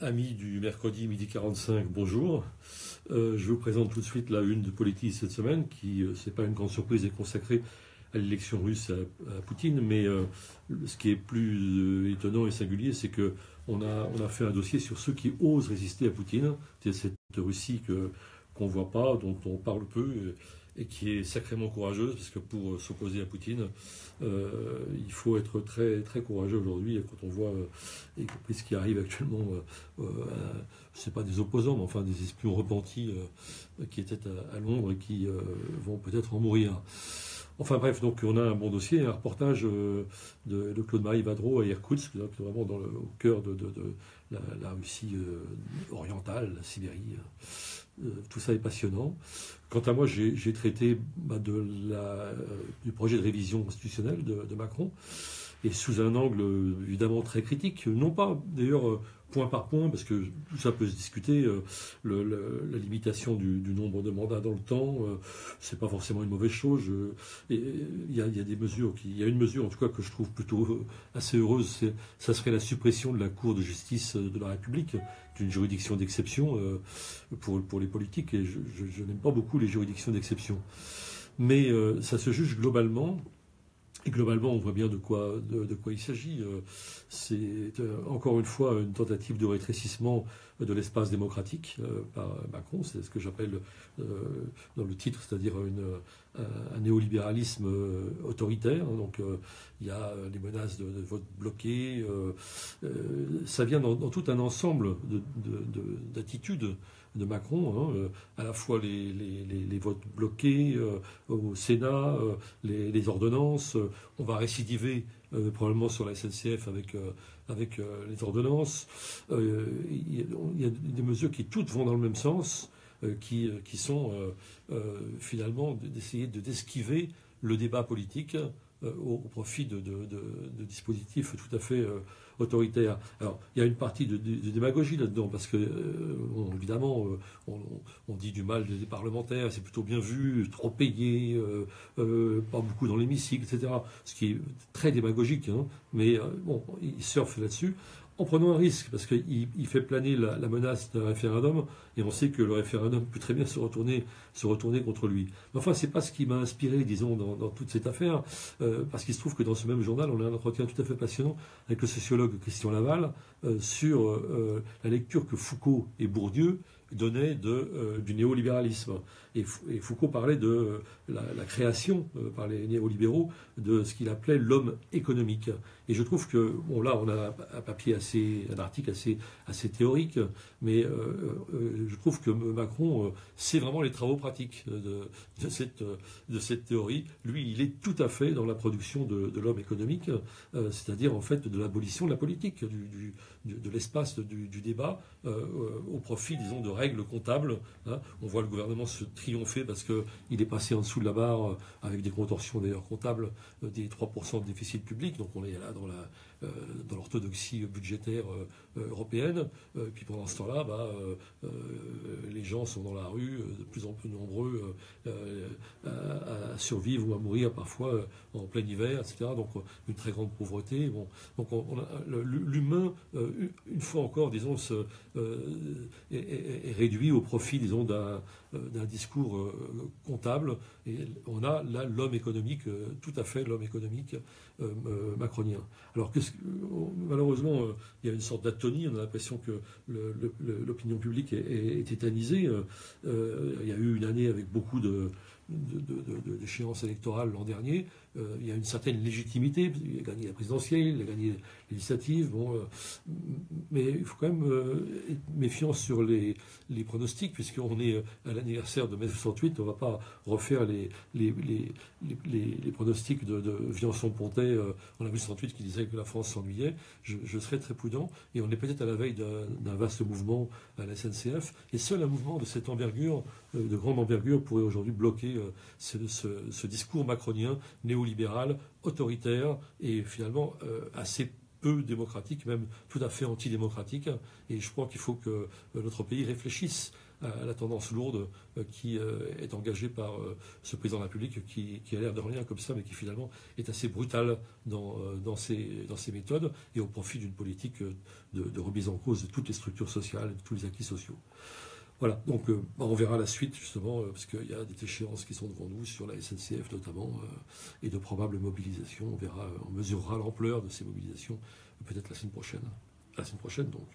Amis du mercredi midi 45, bonjour. Je vous présente tout de suite la une de Politis cette semaine, qui, c'est pas une grande surprise, est consacrée à l'élection russe à Poutine, mais ce qui est plus étonnant et singulier, c'est que on a fait un dossier sur ceux qui osent résister à Poutine. C'est cette Russie qu'on ne voit pas, dont on parle peu, et qui est sacrément courageuse, parce que pour s'opposer à Poutine, il faut être très, très courageux aujourd'hui. Et quand on voit, y compris ce qui arrive actuellement, c'est pas des opposants, mais enfin des espions repentis qui étaient à Londres et qui vont peut-être en mourir. Enfin bref, donc on a un bon dossier, un reportage de Claude-Marie Vadreau à Irkoutsk, donc vraiment au cœur de la Russie orientale, la Sibérie. Tout ça est passionnant. Quant à moi, j'ai traité du projet de révision constitutionnelle de Macron, et sous un angle évidemment très critique, non pas d'ailleurs point par point, parce que tout ça peut se discuter, la limitation du nombre de mandats dans le temps, c'est pas forcément une mauvaise chose. Il y a des mesures, il y a une mesure en tout cas que je trouve plutôt assez heureuse, ça serait la suppression de la Cour de justice de la République, d'une juridiction d'exception pour les politiques, et je n'aime pas beaucoup les juridictions d'exception. Mais ça se juge globalement. Et globalement, on voit bien de quoi il s'agit. C'est encore une fois une tentative de rétrécissement de l'espace démocratique par Macron. C'est ce que j'appelle dans le titre, c'est-à-dire un néolibéralisme autoritaire. Donc il y a les menaces de vote bloqué. Ça vient dans tout un ensemble d'attitudes de Macron, à la fois les votes bloqués au Sénat, les ordonnances. On va récidiver probablement sur la SNCF avec les ordonnances. Il y a des mesures qui toutes vont dans le même sens, qui sont finalement d'essayer d'esquiver le débat politique au profit de dispositifs tout à fait autoritaires. Alors, il y a une partie de démagogie là-dedans, parce que, évidemment, on dit du mal des parlementaires, c'est plutôt bien vu, trop payé, pas beaucoup dans l'hémicycle, etc. Ce qui est très démagogique, mais bon, il surfe là-dessus, en prenant un risque, parce qu'il fait planer la menace d'un référendum, et on sait que le référendum peut très bien se retourner contre lui. Mais enfin, c'est pas ce qui m'a inspiré, disons, dans toute cette affaire, parce qu'il se trouve que dans ce même journal, on a un entretien tout à fait passionnant avec le sociologue Christian Laval sur la lecture que Foucault et Bourdieu donnaient du néolibéralisme. Et Foucault parlait de la création par les néolibéraux de ce qu'il appelait l'homme économique. Et je trouve que, bon, là, on a un article assez théorique, mais je trouve que Macron, c'est vraiment les travaux pratiques de cette théorie. Lui, il est tout à fait dans la production de l'homme économique, c'est-à-dire en fait de l'abolition de la politique, de l'espace du débat, au profit, disons, de règles comptables. On voit le gouvernement se triompher parce qu'il est passé en dessous de la barre, avec des contorsions d'ailleurs comptables, des 3% de déficit public. Donc on est là dans l'orthodoxie budgétaire européenne. Puis pendant ce temps-là, les gens sont dans la rue, de plus en plus nombreux à survivre ou à mourir parfois en plein hiver, etc. Donc une très grande pauvreté. Bon, donc l'humain, une fois encore, disons, est réduit au profit, disons, d'un discours comptable. Et on a là l'homme économique, tout à fait l'homme économique macronien. Alors malheureusement, il y a une sorte d'atonie. On a l'impression que l'opinion publique est tétanisée. Il y a eu une année avec beaucoup d'échéances électorales l'an dernier. Il y a une certaine légitimité. Il a gagné la présidentielle, il a gagné les législatives. Mais il faut quand même être méfiant sur les pronostics, puisqu'on est à l'anniversaire de mai 68. On ne va pas refaire les pronostics de Viançon-Pontet en 1968 qui disait que la France s'ennuyait. Je serais très prudent. Et on est peut-être à la veille d'un vaste mouvement à la SNCF. Et seul un mouvement de cette envergure, de grande envergure, pourrait aujourd'hui bloquer ce discours macronien néolibéral, autoritaire et finalement assez peu démocratique, même tout à fait antidémocratique. Et je crois qu'il faut que notre pays réfléchisse à la tendance lourde qui est engagée par ce président de la République qui a l'air de rien comme ça, mais qui finalement est assez brutal dans ses méthodes et au profit d'une politique de remise en cause de toutes les structures sociales, de tous les acquis sociaux. Voilà, donc on verra la suite justement, parce qu'il y a des échéances qui sont devant nous sur la SNCF notamment, et de probables mobilisations. On mesurera l'ampleur de ces mobilisations peut-être la semaine prochaine. À la semaine prochaine donc.